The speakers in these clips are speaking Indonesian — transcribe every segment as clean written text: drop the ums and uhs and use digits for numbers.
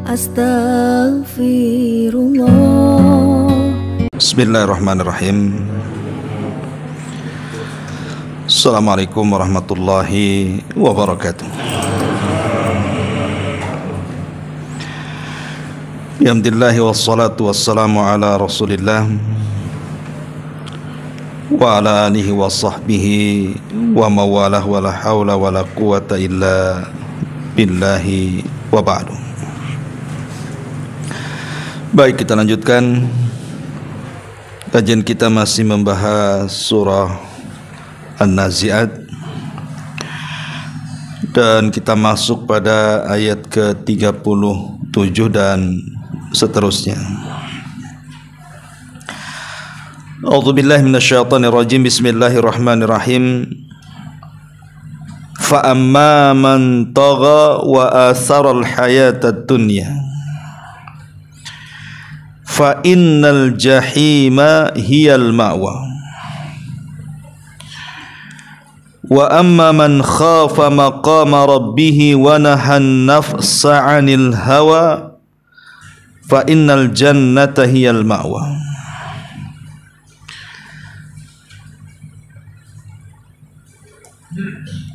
Astaghfirullah. Bismillahirrahmanirrahim. Assalamualaikum warahmatullahi wabarakatuh. Alhamdulillah wassalatu wassalamu ala Rasulillah wa ala alihi wa sahbihi wa mawalah wa la hawla wa la quwata illa billahi wa ba'du. Baik, kita lanjutkan kajian kita, masih membahas surah An-Nazi'at, dan kita masuk pada ayat ke-37 dan seterusnya. A'udzubillahi minasyaitonirrajim. Bismillahirrahmanirrahim. Fa amma man tagha wa athara al-hayatad dunya fa innal jahima hiyal ma'wa wa amma man khafa maqama rabbih wa nahan nafsa 'anil hawa fa innal jannata hiyal ma'wa.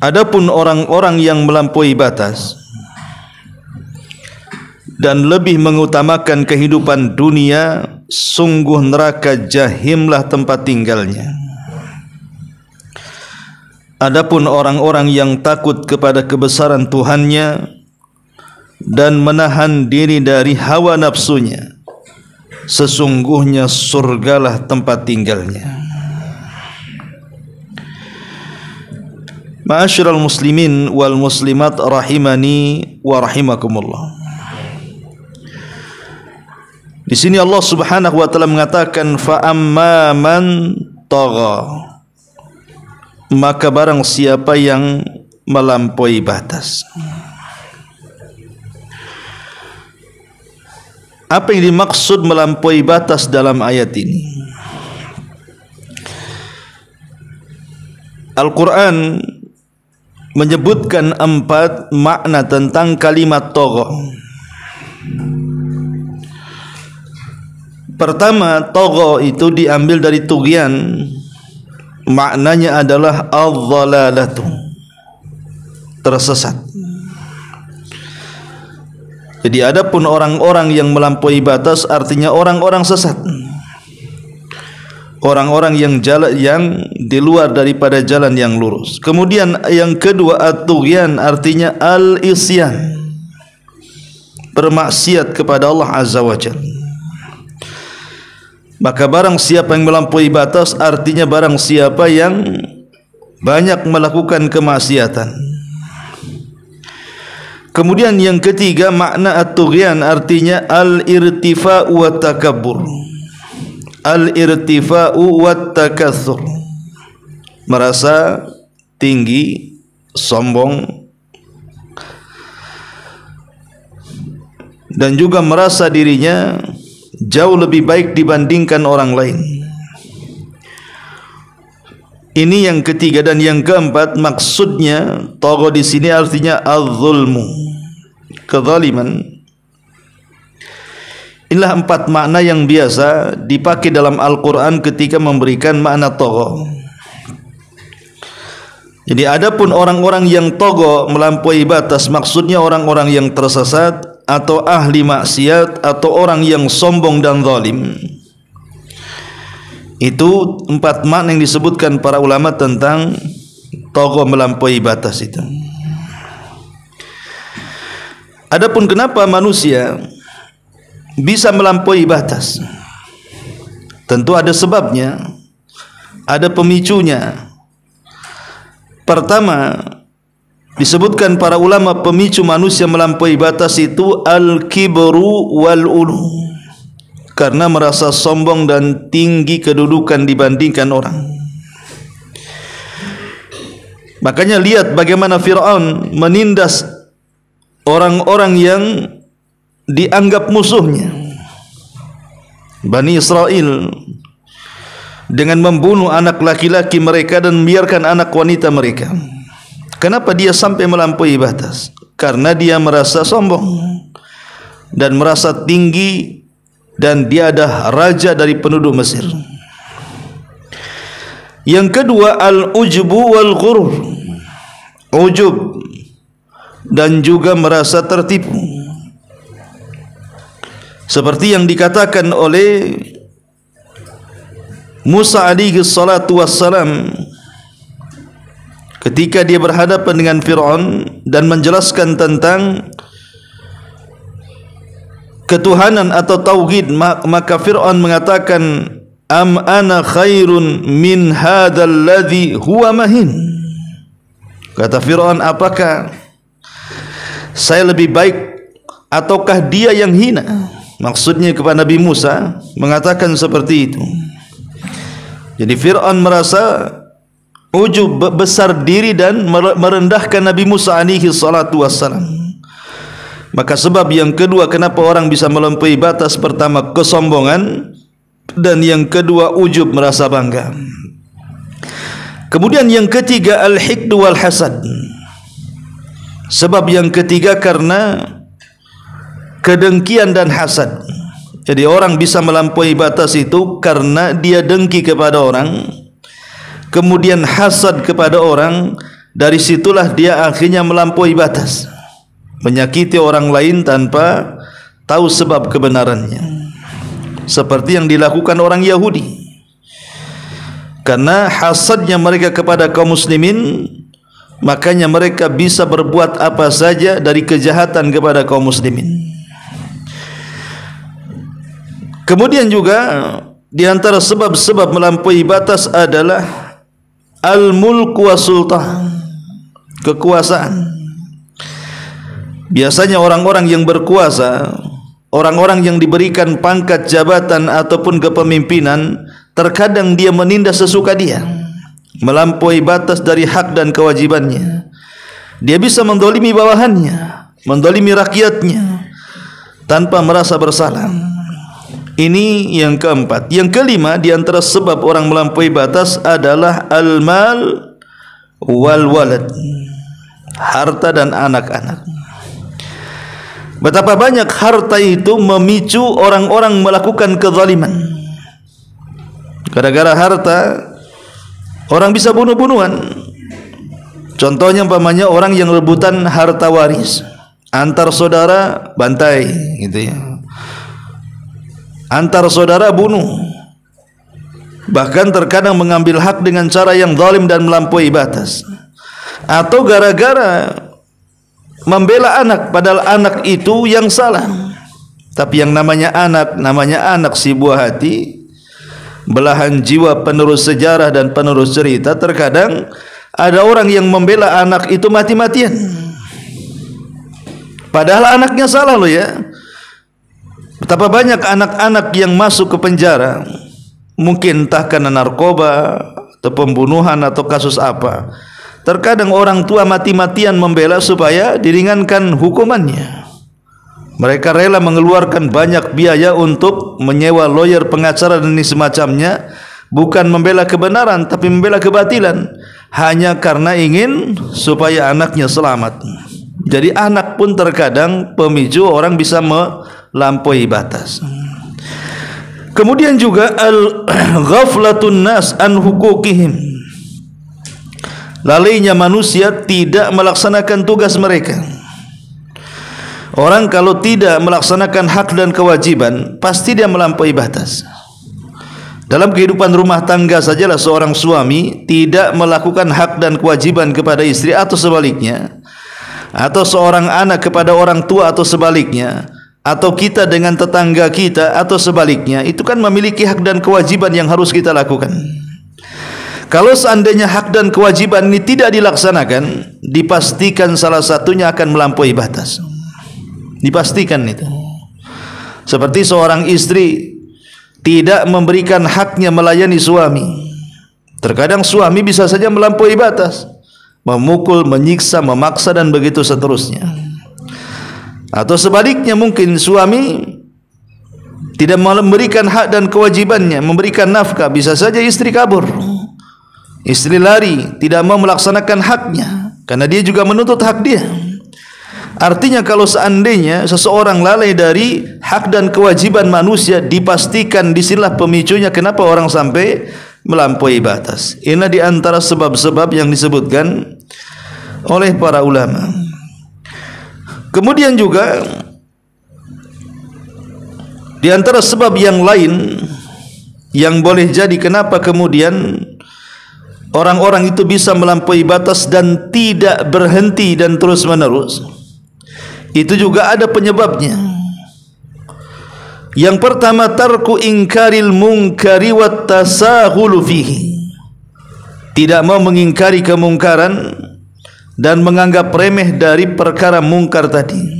Adapun orang-orang yang melampaui batas dan lebih mengutamakan kehidupan dunia, sungguh neraka jahimlah tempat tinggalnya. Adapun orang-orang yang takut kepada kebesaran Tuhannya dan menahan diri dari hawa nafsunya, sesungguhnya surgalah tempat tinggalnya. Ma'asyiral muslimin wal muslimat rahimani wa rahimakumullah. Di sini Allah Subhanahu wa taala mengatakan fa amma man tagha, maka barang siapa yang melampaui batas. Apa yang dimaksud melampaui batas dalam ayat ini? Al-Quran menyebutkan 4 makna tentang kalimat tagha. Pertama, tagha itu diambil dari tughyan, maknanya adalah adh-dhalalatu, tersesat. Jadi adapun orang-orang yang melampaui batas artinya orang-orang sesat, orang-orang yang di luar daripada jalan yang lurus. Kemudian yang kedua, at-tughyan artinya al-isyan, bermaksiat kepada Allah Azza wa Jalla. Maka barang siapa yang melampaui batas artinya barang siapa yang banyak melakukan kemaksiatan. Kemudian yang ketiga, makna at-tughyan artinya al-irtifa'u wa takabbur. Al-irtifa'u wa takatsur, merasa tinggi, sombong, dan juga merasa dirinya jauh lebih baik dibandingkan orang lain. Ini yang ketiga. Dan yang keempat, maksudnya tagha di sini artinya az-zulmu, kezaliman. Inilah 4 makna yang biasa dipakai dalam Al-Quran ketika memberikan makna tagha. Jadi adapun orang-orang yang tagha, melampaui batas, maksudnya orang-orang yang tersesat atau ahli maksiat atau orang yang sombong dan zalim. Itu 4 makna yang disebutkan para ulama tentang tagha, melampaui batas itu. Adapun kenapa manusia bisa melampaui batas, tentu ada sebabnya, ada pemicunya. Pertama, disebutkan para ulama pemicu manusia melampaui batas itu al-kibru wal-ulu, karena merasa sombong dan tinggi kedudukan dibandingkan orang. Makanya lihat bagaimana Fir'aun menindas orang-orang yang dianggap musuhnya, Bani Israel, dengan membunuh anak laki-laki mereka dan membiarkan anak wanita mereka. Kenapa dia sampai melampaui batas? Karena dia merasa sombong, dan merasa tinggi dan dia adalah raja dari penduduk Mesir. Yang kedua, al-ujbu wal ghurur, ujub dan juga merasa tertipu, seperti yang dikatakan oleh Musa alaihi salatu wassalam ketika dia berhadapan dengan Fir'aun dan menjelaskan tentang ketuhanan atau tauhid, maka Fir'aun mengatakan, am ana khairun min hadzal ladzi huwa mahin. Kata Fir'aun, apakah saya lebih baik ataukah dia yang hina? Maksudnya kepada Nabi Musa mengatakan seperti itu. Jadi Fir'aun merasa ujub, besar diri dan merendahkan Nabi Musa alaihi salatu wassalam. Maka sebab yang kedua kenapa orang bisa melampaui batas, pertama kesombongan, dan yang kedua ujub, merasa bangga. Kemudian yang ketiga al-hiqdu wal hasad. Sebab yang ketiga karena kedengkian dan hasad. Jadi orang bisa melampaui batas itu karena dia dengki kepada orang, kemudian hasad kepada orang. Dari situlah dia akhirnya melampaui batas, menyakiti orang lain tanpa tahu sebab kebenarannya, seperti yang dilakukan orang Yahudi. Karena hasadnya mereka kepada kaum muslimin, makanya mereka bisa berbuat apa saja dari kejahatan kepada kaum muslimin. Kemudian juga di antara sebab-sebab melampaui batas adalah al-mulk wa sultan, kekuasaan. Biasanya orang-orang yang berkuasa, orang-orang yang diberikan pangkat jabatan ataupun kepemimpinan, terkadang dia menindas sesuka dia, melampaui batas dari hak dan kewajibannya. Dia bisa mendolimi bawahannya, mendolimi rakyatnya tanpa merasa bersalah. Ini yang keempat. Yang kelima di antara sebab orang melampaui batas adalah al-mal wal walad, harta dan anak-anak. Betapa banyak harta itu memicu orang-orang melakukan kezaliman. Gara-gara harta orang bisa bunuh-bunuhan. Contohnya umpamanya orang yang rebutan harta waris, antar saudara bantai gitu ya, antar saudara bunuh, bahkan terkadang mengambil hak dengan cara yang zalim dan melampaui batas. Atau gara-gara membela anak, padahal anak itu yang salah. Tapi yang namanya anak si buah hati, belahan jiwa, penerus sejarah dan penerus cerita. Terkadang ada orang yang membela anak itu mati-matian, padahal anaknya salah loh ya. Betapa banyak anak-anak yang masuk ke penjara, mungkin entah karena narkoba atau pembunuhan atau kasus apa. Terkadang orang tua mati-matian membela supaya diringankan hukumannya. Mereka rela mengeluarkan banyak biaya untuk menyewa lawyer, pengacara dan semacamnya, bukan membela kebenaran tapi membela kebatilan, hanya karena ingin supaya anaknya selamat. Jadi anak pun terkadang pemicu orang bisa melampaui batas. Kemudian juga al-ghaflatun nas an hukukihim, lalainya manusia tidak melaksanakan tugas mereka. Orang kalau tidak melaksanakan hak dan kewajiban, pasti dia melampaui batas. Dalam kehidupan rumah tangga sajalah seorang suami tidak melakukan hak dan kewajiban kepada istri atau sebaliknya, atau seorang anak kepada orang tua atau sebaliknya, atau kita dengan tetangga kita atau sebaliknya, itu kan memiliki hak dan kewajiban yang harus kita lakukan. Kalau seandainya hak dan kewajiban ini tidak dilaksanakan, dipastikan salah satunya akan melampaui batas. Dipastikan itu. Seperti seorang istri tidak memberikan haknya melayani suami. Terkadang suami bisa saja melampaui batas, memukul, menyiksa, memaksa dan begitu seterusnya. Atau sebaliknya, mungkin suami tidak memberikan hak dan kewajibannya, memberikan nafkah, bisa saja istri kabur. Istri lari, tidak mau melaksanakan haknya karena dia juga menuntut hak dia. Artinya kalau seandainya seseorang lalai dari hak dan kewajiban manusia, dipastikan disinilah pemicunya kenapa orang sampai melampaui batas. Ini di antara sebab-sebab yang disebutkan oleh para ulama. Kemudian juga di antara sebab yang lain yang boleh jadi kenapa kemudian orang-orang itu bisa melampaui batas dan tidak berhenti dan terus menerus, itu juga ada penyebabnya. Yang pertama, tarku ingkaril munkari wat tasahulu fihi. Tidak mau mengingkari kemungkaran dan menganggap remeh dari perkara mungkar tadi.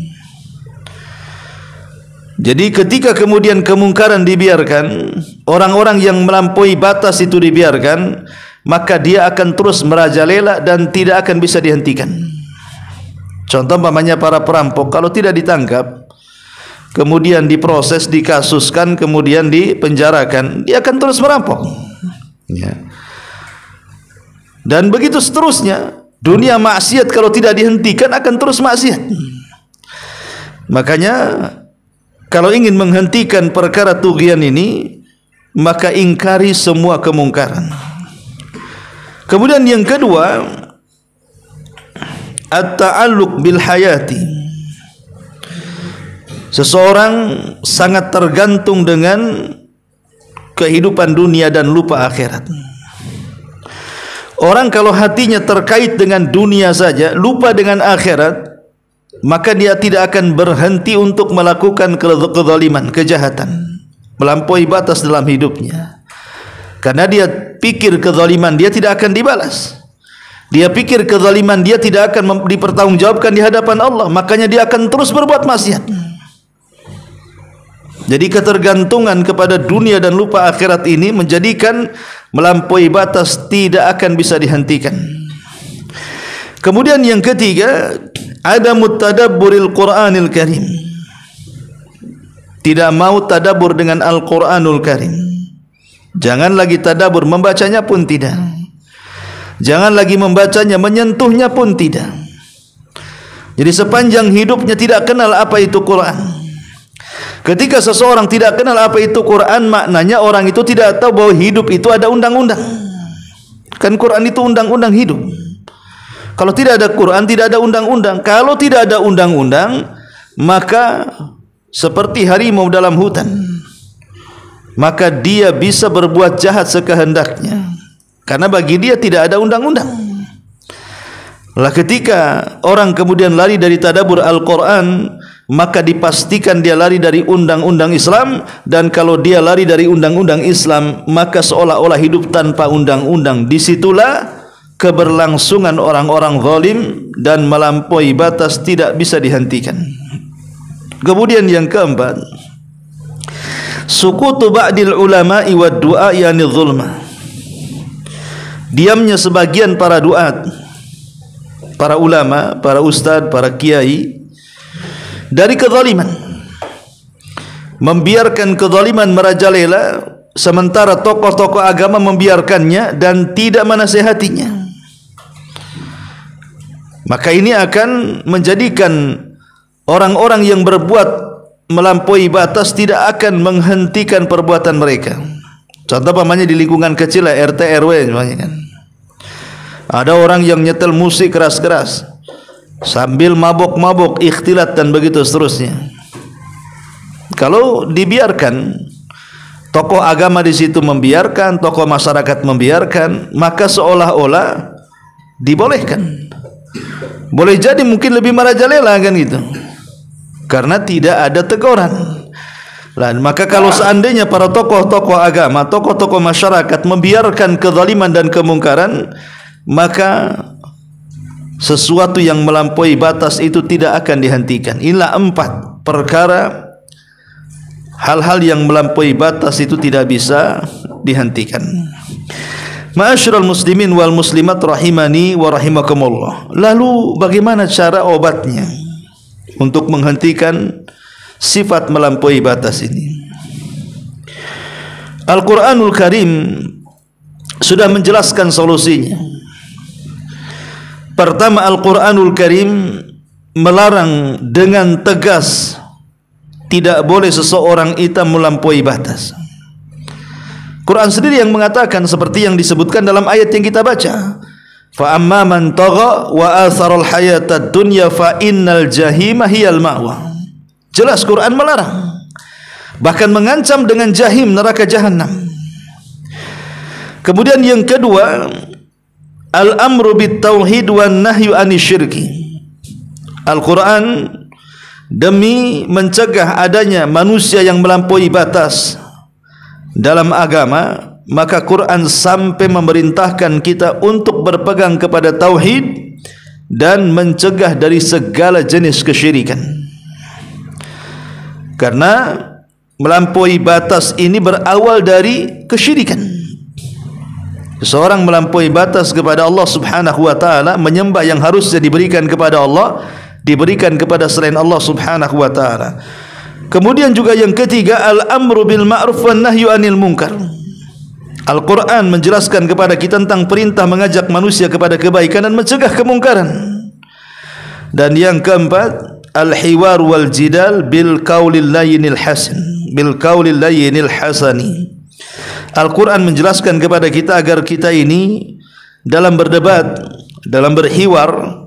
Jadi ketika kemudian kemungkaran dibiarkan, orang-orang yang melampaui batas itu dibiarkan, maka dia akan terus merajalela dan tidak akan bisa dihentikan. Contoh umpamanya para perampok, kalau tidak ditangkap, kemudian diproses, dikasuskan, kemudian dipenjarakan, dia akan terus merampok. Ya. Dan begitu seterusnya. Dunia maksiat kalau tidak dihentikan akan terus maksiat. Makanya kalau ingin menghentikan perkara tughyan ini, maka ingkari semua kemungkaran. Kemudian yang kedua, at-ta'alluq bil hayati. Seseorang sangat tergantung dengan kehidupan dunia dan lupa akhirat. Orang kalau hatinya terkait dengan dunia saja, lupa dengan akhirat, maka dia tidak akan berhenti untuk melakukan kezaliman, kejahatan, melampaui batas dalam hidupnya. Karena dia pikir kezaliman dia tidak akan dibalas. Dia pikir kezaliman dia tidak akan dipertanggungjawabkan di hadapan Allah, makanya dia akan terus berbuat maksiat. Jadi ketergantungan kepada dunia dan lupa akhirat ini menjadikan melampaui batas tidak akan bisa dihentikan. Kemudian yang ketiga, ada mutadabburil Qur'anil Karim. Tidak mau tadabbur dengan Al-Qur'anul Karim. Jangan lagi tadabbur, membacanya pun tidak. Jangan lagi membacanya, menyentuhnya pun tidak. Jadi sepanjang hidupnya tidak kenal apa itu Quran. Ketika seseorang tidak kenal apa itu Quran, maknanya orang itu tidak tahu bahwa hidup itu ada undang-undang. Kan Quran itu undang-undang hidup. Kalau tidak ada Quran, tidak ada undang-undang. Kalau tidak ada undang-undang, maka seperti harimau dalam hutan, maka dia bisa berbuat jahat sekehendaknya. Karena bagi dia tidak ada undang-undang. Lah ketika orang kemudian lari dari tadabbur Al-Quran, maka dipastikan dia lari dari undang-undang Islam. Dan kalau dia lari dari undang-undang Islam, maka seolah-olah hidup tanpa undang-undang. Disitulah keberlangsungan orang-orang zalim dan melampaui batas tidak bisa dihentikan. Kemudian yang keempat, sukutu ba'dil ulama'i wad du'a yani zulma. Diamnya sebagian para duat, para ulama, para ustadz, para kiai dari kezaliman, membiarkan kezaliman merajalela, sementara tokoh-tokoh agama membiarkannya dan tidak menasihatinya. Maka ini akan menjadikan orang-orang yang berbuat melampaui batas tidak akan menghentikan perbuatan mereka. Contoh pamannya di lingkungan kecil lah, RT RW semuanya kan. Ada orang yang nyetel musik keras-keras sambil mabok-mabok, ikhtilat dan begitu seterusnya. Kalau dibiarkan, tokoh agama di situ membiarkan, tokoh masyarakat membiarkan, maka seolah-olah dibolehkan. Boleh jadi mungkin lebih merajalela kan gitu, karena tidak ada teguran. Maka kalau seandainya para tokoh-tokoh agama, tokoh-tokoh masyarakat membiarkan kezaliman dan kemungkaran, maka sesuatu yang melampaui batas itu tidak akan dihentikan. Inilah 4 perkara, hal-hal yang melampaui batas itu tidak bisa dihentikan. Ma'asyiral muslimin wal muslimat rahimani wa rahimakumullah. Lalu bagaimana cara obatnya untuk menghentikan sifat melampaui batas ini? Al-Quranul Karim sudah menjelaskan solusinya. Pertama, Al-Quranul Karim melarang dengan tegas tidak boleh seseorang itu melampaui batas. Quran sendiri yang mengatakan seperti yang disebutkan dalam ayat yang kita baca, fa amma man tagha wa atharal hayatad dunya fa innal jahima hiyal ma'wa. Jelas Quran melarang, bahkan mengancam dengan jahim, neraka jahanam. Kemudian yang kedua, al-amru bit tauhid wan nahyu anisyirki. Al-Quran demi mencegah adanya manusia yang melampaui batas dalam agama, maka Quran sampai memerintahkan kita untuk berpegang kepada tauhid dan mencegah dari segala jenis kesyirikan. Karena melampaui batas ini berawal dari kesyirikan. Seseorang melampaui batas kepada Allah Subhanahu wa taala, menyembah yang harusnya diberikan kepada Allah diberikan kepada selain Allah Subhanahu wa taala. Kemudian juga yang ketiga, al-amru bil ma'ruf wan nahyu anil munkar. Al-Quran menjelaskan kepada kita tentang perintah mengajak manusia kepada kebaikan dan mencegah kemungkaran. Dan yang keempat, al-hiwar wal jidal bil qaulil layyinil hasan, bil qaulil layyinil hasani. Al-Quran menjelaskan kepada kita agar kita ini dalam berdebat, dalam berhiwar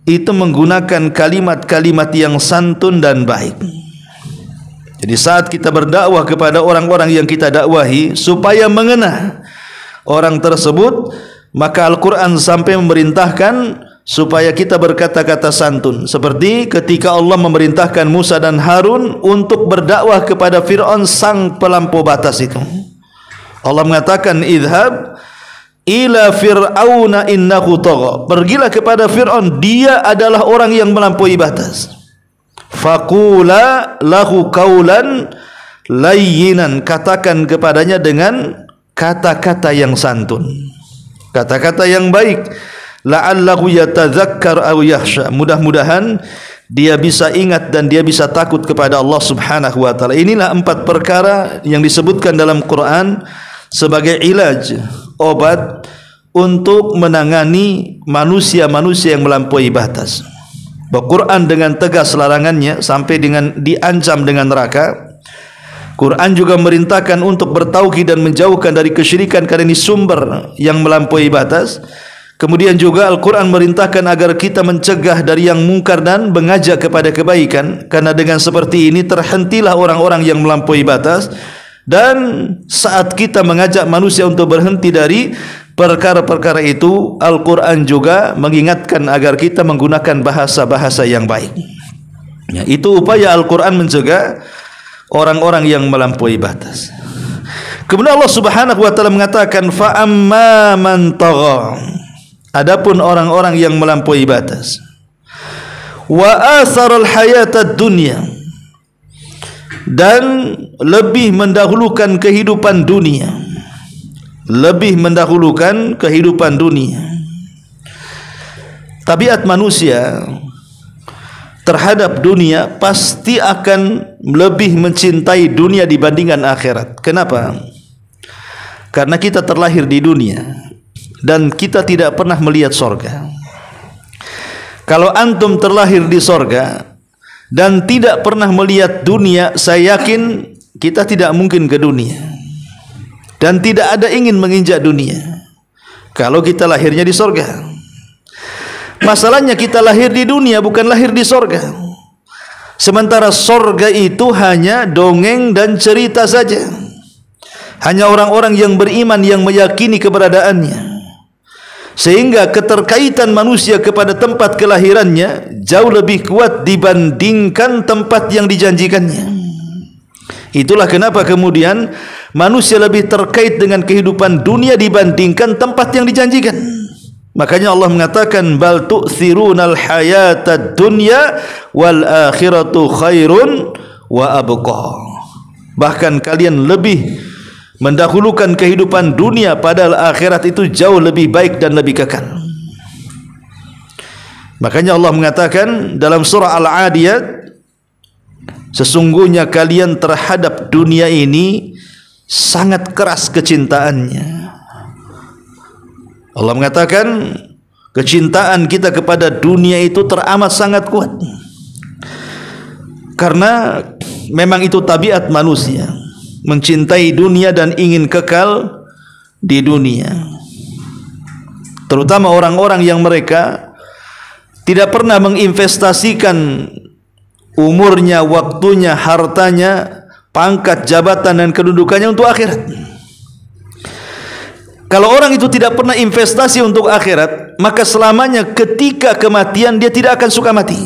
itu menggunakan kalimat-kalimat yang santun dan baik. Jadi saat kita berdakwah kepada orang-orang yang kita dakwahi supaya mengena orang tersebut, maka Al-Quran sampai memerintahkan supaya kita berkata-kata santun, seperti ketika Allah memerintahkan Musa dan Harun untuk berdakwah kepada Fir'aun sang pelampau batas itu. Allah mengatakan, idhab ila fir'auna innahu tagha. Pergilah kepada Fir'aun, dia adalah orang yang melampaui batas. Faqula lahu qawlan layyinan. Katakan kepadanya dengan kata-kata yang santun, kata-kata yang baik. La'allahu yatadzakkar aw yakhsha. Mudah-mudahan dia bisa ingat dan dia bisa takut kepada Allah Subhanahu wa taala. Inilah 4 perkara yang disebutkan dalam Quran sebagai ilaj, obat untuk menangani manusia-manusia yang melampaui batas. Quran dengan tegas larangannya sampai dengan diancam dengan neraka. Quran juga merintahkan untuk bertauhid dan menjauhkan dari kesyirikan karena ini sumber yang melampaui batas. Kemudian juga Al-Quran merintahkan agar kita mencegah dari yang mungkar dan mengajak kepada kebaikan, karena dengan seperti ini terhentilah orang-orang yang melampaui batas. Dan saat kita mengajak manusia untuk berhenti dari perkara-perkara itu, Al-Quran juga mengingatkan agar kita menggunakan bahasa-bahasa yang baik. Ya, itu upaya Al-Quran mencegah orang-orang yang melampaui batas. Kemudian Allah Subhanahu wa taala mengatakan, fa amma man tagha. Adapun orang-orang yang melampaui batas, wa atharal hayatad dunya, dan lebih mendahulukan kehidupan dunia, lebih mendahulukan kehidupan dunia. Tabiat manusia terhadap dunia pasti akan lebih mencintai dunia dibandingkan akhirat. Kenapa? Karena kita terlahir di dunia dan kita tidak pernah melihat sorga. Kalau antum terlahir di sorga dan tidak pernah melihat dunia, saya yakin kita tidak mungkin ke dunia dan tidak ada ingin menginjak dunia kalau kita lahirnya di sorga. Masalahnya kita lahir di dunia, bukan lahir di sorga. Sementara sorga itu hanya dongeng dan cerita saja, hanya orang-orang yang beriman yang meyakini keberadaannya. Sehingga keterkaitan manusia kepada tempat kelahirannya jauh lebih kuat dibandingkan tempat yang dijanjikannya. Itulah kenapa kemudian manusia lebih terkait dengan kehidupan dunia dibandingkan tempat yang dijanjikan. Makanya Allah mengatakan, bal tu'thirunal hayatad dunya wal akhiratu khairun wa abqa. Bahkan kalian lebih mendahulukan kehidupan dunia, padahal akhirat itu jauh lebih baik dan lebih kekal. Makanya Allah mengatakan dalam surah Al-Adiyat, sesungguhnya kalian terhadap dunia ini sangat keras kecintaannya. Allah mengatakan, kecintaan kita kepada dunia itu teramat sangat kuat. Karena memang itu tabiat manusia, mencintai dunia dan ingin kekal di dunia. Terutama orang-orang yang mereka tidak pernah menginvestasikan umurnya, waktunya, hartanya, pangkat, jabatan dan kedudukannya untuk akhirat. Kalau orang itu tidak pernah investasi untuk akhirat, maka selamanya ketika kematian dia tidak akan suka mati.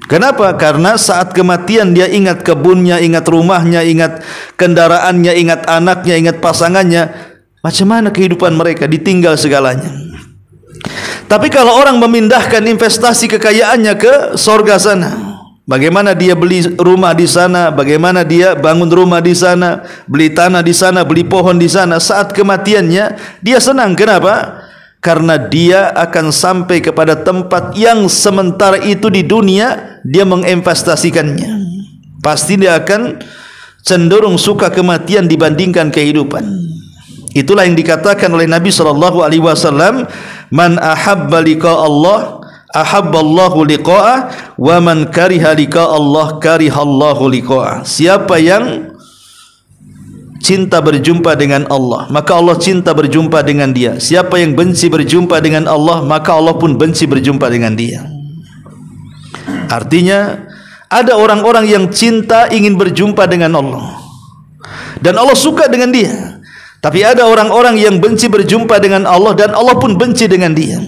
Kenapa? Karena saat kematian dia ingat kebunnya, ingat rumahnya, ingat kendaraannya, ingat anaknya, ingat pasangannya. Macam mana kehidupan mereka? Ditinggal segalanya. Tapi kalau orang memindahkan investasi kekayaannya ke sorga sana, bagaimana dia beli rumah di sana, bagaimana dia bangun rumah di sana, beli tanah di sana, beli pohon di sana, saat kematiannya dia senang. Kenapa? Karena dia akan sampai kepada tempat yang sementara itu di dunia dia menginvestasikannya. Pasti dia akan cenderung suka kematian dibandingkan kehidupan. Itulah yang dikatakan oleh Nabi SAW, man ahabba liqa Allah ahabballahu liqa'ah wa man kariha liqa Allah karihallahu liqa'ah. Siapa yang cinta berjumpa dengan Allah, maka Allah cinta berjumpa dengan dia. Siapa yang benci berjumpa dengan Allah, maka Allah pun benci berjumpa dengan dia. Artinya ada orang-orang yang cinta ingin berjumpa dengan Allah dan Allah suka dengan dia. Tapi ada orang-orang yang benci berjumpa dengan Allah dan Allah pun benci dengan dia.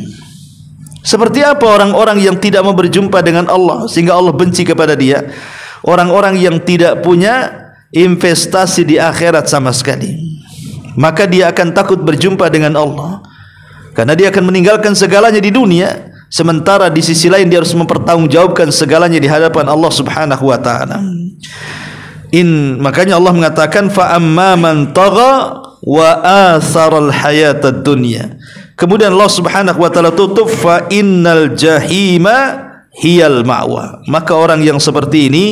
Seperti apa orang-orang yang tidak mau berjumpa dengan Allah sehingga Allah benci kepada dia? Orang-orang yang tidak punya investasi di akhirat sama sekali, maka dia akan takut berjumpa dengan Allah karena dia akan meninggalkan segalanya di dunia, sementara di sisi lain dia harus mempertanggungjawabkan segalanya di hadapan Allah Subhanahu wa taala. Makanya Allah mengatakan fa amma man tagha wa atharal hayatad dunya. Kemudian Allah Subhanahu wa taala tutup fa innal jahima hiyal ma'wa. Maka orang yang seperti ini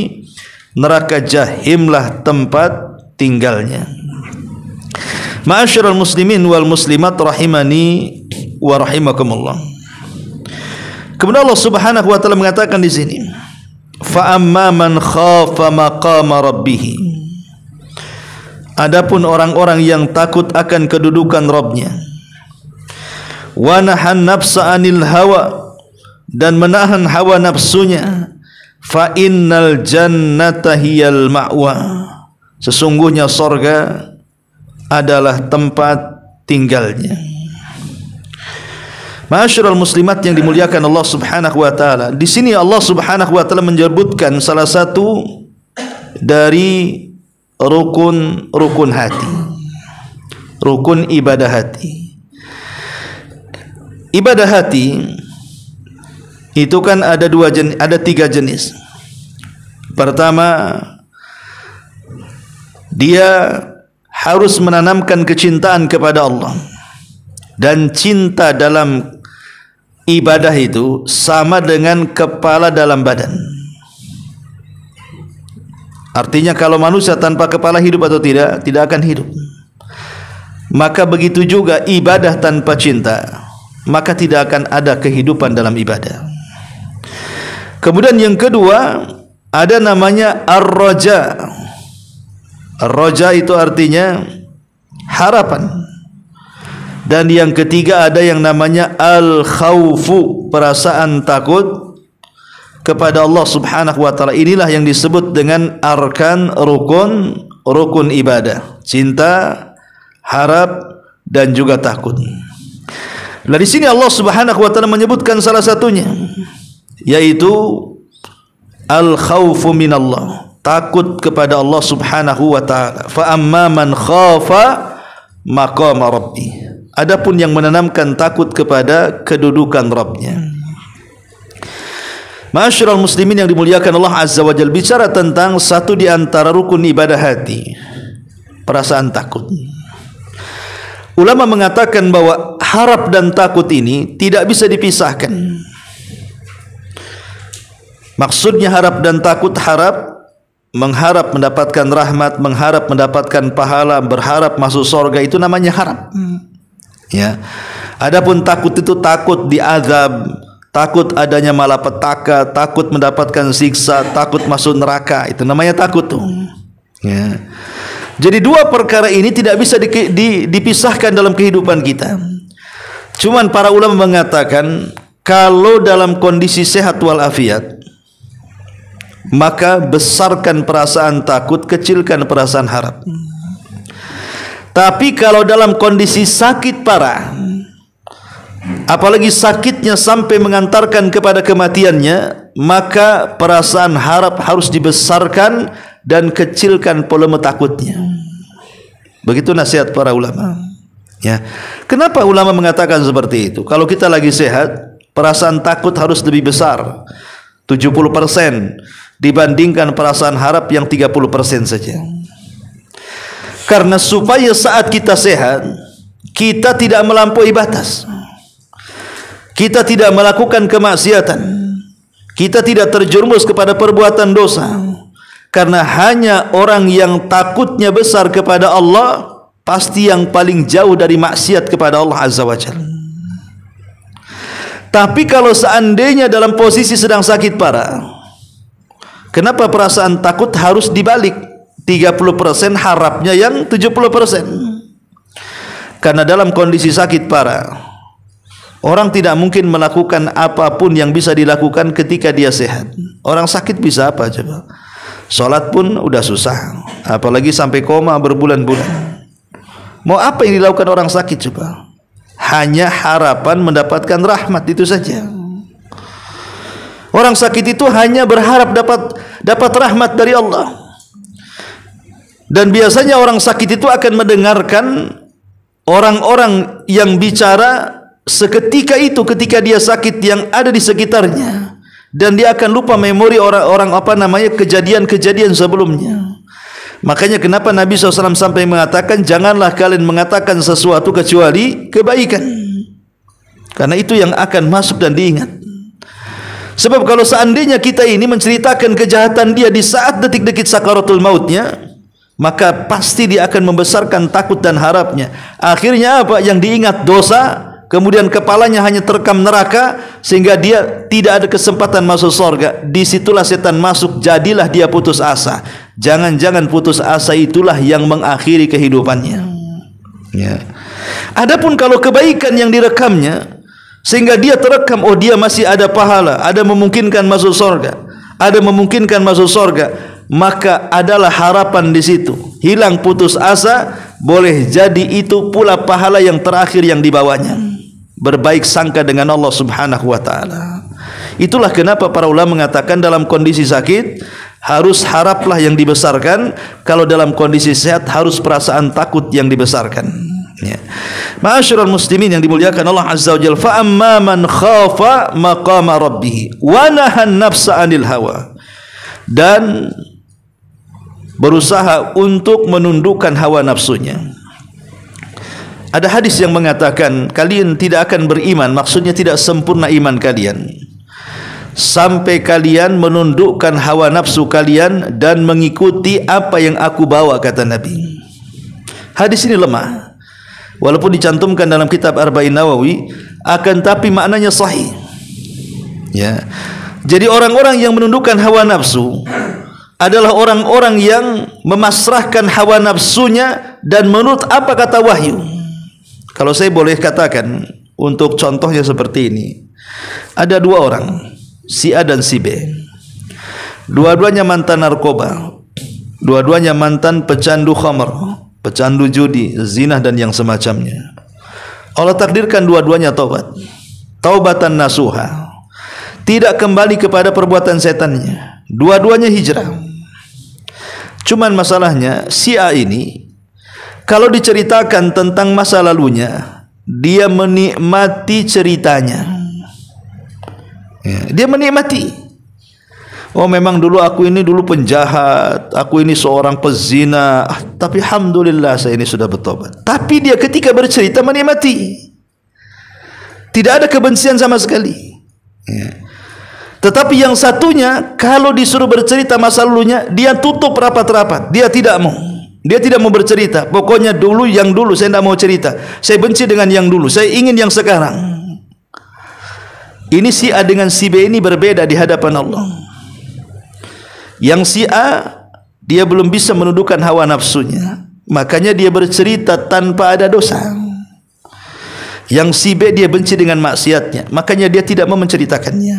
neraka jahimlah tempat tinggalnya. Ma'asyiral muslimin wal muslimat rahimani wa rahimakumullah. Kemudian Allah Subhanahu wa taala mengatakan di sini, fa amma man khafa maqama rabbih. Adapun orang-orang yang takut akan kedudukan Rabbnya, wa nahan nafsa anil hawa, dan menahan hawa nafsunya, fa innal jannata hiyal ma'wa. Sesungguhnya sorga adalah tempat tinggalnya. Ma'asyiral muslimat yang dimuliakan Allah Subhanahu wa taala, di sini Allah Subhanahu wa taala menyebutkan salah satu dari rukun hati, rukun ibadah hati. Ibadah hati itu kan ada tiga jenis. Pertama, dia harus menanamkan kecintaan kepada Allah, dan cinta dalam ibadah itu sama dengan kepala dalam badan. Artinya kalau manusia tanpa kepala hidup atau tidak? Tidak akan hidup. Maka begitu juga ibadah tanpa cinta, maka tidak akan ada kehidupan dalam ibadah. Kemudian yang kedua, ada namanya ar-raja. Ar-raja itu artinya harapan. Dan yang ketiga ada yang namanya al-khawfu, perasaan takut kepada Allah Subhanahu wa taala. Inilah yang disebut dengan arkan rukun ibadah. Cinta, harap dan juga takut. Nah, di sini Allah Subhanahu wa taala menyebutkan salah satunya, yaitu al-khawfu minallah, takut kepada Allah Subhanahu wa taala. Fa amma man khafa maqama rabbih. Adapun yang menanamkan takut kepada kedudukan Rabbnya. Ma'asyiral muslimin yang dimuliakan Allah Azza wa Jalla, bicara tentang satu di antara rukun ibadah hati, perasaan takut. Ulama mengatakan bahwa harap dan takut ini tidak bisa dipisahkan. Maksudnya harap dan takut, harap mengharap mendapatkan rahmat, mengharap mendapatkan pahala, berharap masuk surga, itu namanya harap. Ya. Adapun takut itu takut diazab, takut adanya malapetaka, takut mendapatkan siksa, takut masuk neraka. Itu namanya takut tuh. Ya. Jadi dua perkara ini tidak bisa dipisahkan dalam kehidupan kita. Cuman para ulama mengatakan kalau dalam kondisi sehat walafiat, maka besarkan perasaan takut, kecilkan perasaan harap. Tapi kalau dalam kondisi sakit parah, apalagi sakitnya sampai mengantarkan kepada kematiannya, maka perasaan harap harus dibesarkan dan kecilkan volume takutnya. Begitu nasihat para ulama. Ya. Kenapa ulama mengatakan seperti itu? Kalau kita lagi sehat, perasaan takut harus lebih besar, 70% dibandingkan perasaan harap yang 30% saja. Karena supaya saat kita sehat, kita tidak melampaui batas, kita tidak melakukan kemaksiatan, kita tidak terjerumus kepada perbuatan dosa. Karena hanya orang yang takutnya besar kepada Allah pasti yang paling jauh dari maksiat kepada Allah Azza wa Jalla. Tapi kalau seandainya dalam posisi sedang sakit parah, kenapa perasaan takut harus dibalik? 30% harapnya yang 70%. Karena dalam kondisi sakit parah, orang tidak mungkin melakukan apapun yang bisa dilakukan ketika dia sehat. Orang sakit bisa apa coba? Salat pun udah susah, apalagi sampai koma berbulan-bulan. Mau apa yang dilakukan orang sakit coba? Hanya harapan mendapatkan rahmat, itu saja. Orang sakit itu hanya berharap dapat rahmat dari Allah. Dan biasanya orang sakit itu akan mendengarkan orang-orang yang bicara seketika itu, ketika dia sakit, yang ada di sekitarnya, dan dia akan lupa memori orang-orang kejadian-kejadian sebelumnya. Makanya kenapa Nabi SAW sampai mengatakan, janganlah kalian mengatakan sesuatu kecuali kebaikan, karena itu yang akan masuk dan diingat. Sebab kalau seandainya kita ini menceritakan kejahatan dia di saat detik-detik sakaratul mautnya, maka pasti dia akan membesarkan takut dan harapnya. Akhirnya apa? Yang diingat dosa, kemudian kepalanya hanya terekam neraka, sehingga dia tidak ada kesempatan masuk surga. Disitulah setan masuk, jadilah dia putus asa. Jangan-jangan putus asa itulah yang mengakhiri kehidupannya. Ya. Adapun kalau kebaikan yang direkamnya, sehingga dia terekam, oh dia masih ada pahala, ada memungkinkan masuk surga, ada memungkinkan masuk surga, maka adalah harapan di situ. Hilang putus asa, boleh jadi itu pula pahala yang terakhir yang dibawanya. Berbaik sangka dengan Allah Subhanahu wa taala. Itulah kenapa para ulama mengatakan dalam kondisi sakit harus haraplah yang dibesarkan, kalau dalam kondisi sehat harus perasaan takut yang dibesarkan. Ya. Ma'asyiral muslimin yang dimuliakan Allah Azza wa Jalla, fa amma man khafa maqama rabbih wa nahan nafsa 'anil hawa, dan berusaha untuk menundukkan hawa nafsunya. Ada hadis yang mengatakan kalian tidak akan beriman, maksudnya tidak sempurna iman kalian, sampai kalian menundukkan hawa nafsu kalian dan mengikuti apa yang aku bawa, kata Nabi. Hadis ini lemah, walaupun dicantumkan dalam kitab Arba'in Nawawi, akan tapi maknanya sahih. Ya. Jadi orang-orang yang menundukkan hawa nafsu adalah orang-orang yang memasrahkan hawa nafsunya dan menurut apa kata wahyu. Kalau saya boleh katakan untuk contohnya seperti ini. Ada dua orang, si A dan si B. Dua-duanya mantan narkoba, dua-duanya mantan pecandu khamr, pecandu judi, zina dan yang semacamnya. Allah takdirkan dua-duanya taubat, taubatan nasuha, tidak kembali kepada perbuatan setannya. Dua-duanya hijrah. Cuman masalahnya si A ini, kalau diceritakan tentang masa lalunya, dia menikmati ceritanya. Ya, dia menikmati. Oh memang dulu aku ini dulu penjahat, aku ini seorang pezina, tapi alhamdulillah saya ini sudah bertobat. Tapi dia ketika bercerita menikmati, tidak ada kebencian sama sekali. Ya. Tetapi yang satunya kalau disuruh bercerita masa lalunya, dia tutup rapat-rapat, dia tidak mau. Dia tidak mau bercerita. Pokoknya dulu yang dulu, saya tidak mau cerita. Saya benci dengan yang dulu, saya ingin yang sekarang. Ini si A dengan si B ini berbeda di hadapan Allah. Yang si A, dia belum bisa menundukkan hawa nafsunya, makanya dia bercerita tanpa ada dosa. Yang si B, dia benci dengan maksiatnya, makanya dia tidak mau menceritakannya.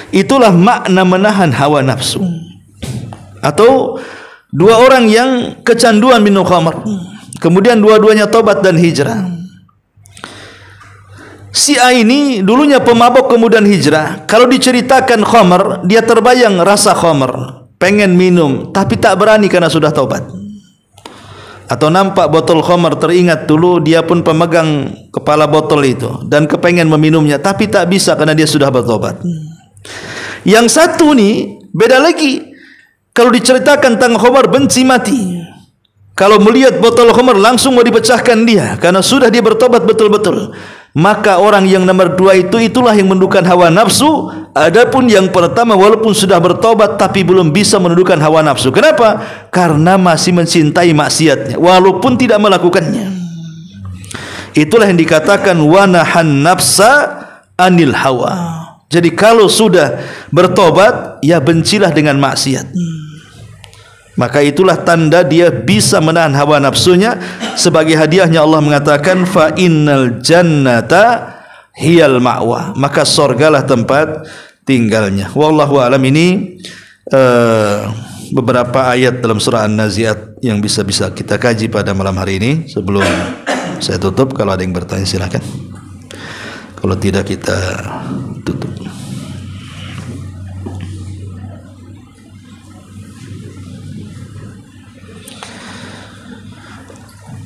Itulah makna menahan hawa nafsu. Atau dua orang yang kecanduan minum khamar, kemudian dua-duanya tobat dan hijrah. Si A ini dulunya pemabok kemudian hijrah. Kalau diceritakan khamar, dia terbayang rasa khamar, pengen minum tapi tak berani karena sudah tobat. Atau nampak botol khamar, teringat dulu dia pun pemegang kepala botol itu dan kepengen meminumnya tapi tak bisa karena dia sudah bertobat. Yang satu nih beda lagi. Kalau diceritakan tentang khamar, benci mati. Kalau melihat botol khamar langsung mau dipecahkan dia karena sudah dia bertobat betul-betul. Maka orang yang nomor dua itulah yang menundukkan hawa nafsu. Adapun yang pertama walaupun sudah bertobat tapi belum bisa menundukkan hawa nafsu. Kenapa? Karena masih mencintai maksiatnya walaupun tidak melakukannya. Itulah yang dikatakan wanahan nafsa anil hawa. Jadi kalau sudah bertobat, ya bencilah dengan maksiat. Maka itulah tanda dia bisa menahan hawa nafsunya. Sebagai hadiahnya Allah mengatakan fa innal jannata hiyal ma'wa, maka surgalah tempat tinggalnya. Wallahu alam. Ini beberapa ayat dalam surah An-Nazi'at yang bisa kita kaji pada malam hari ini. Sebelum saya tutup, kalau ada yang bertanya silakan. Kalau tidak kita tutup.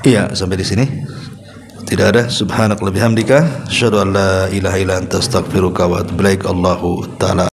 Iya, sampai di sini. Tidak ada. Subhanakallahumma bihamdika asyhadu an la ilaha illa anta astaghfiruka wa atubu ilaik. Allahu ta'ala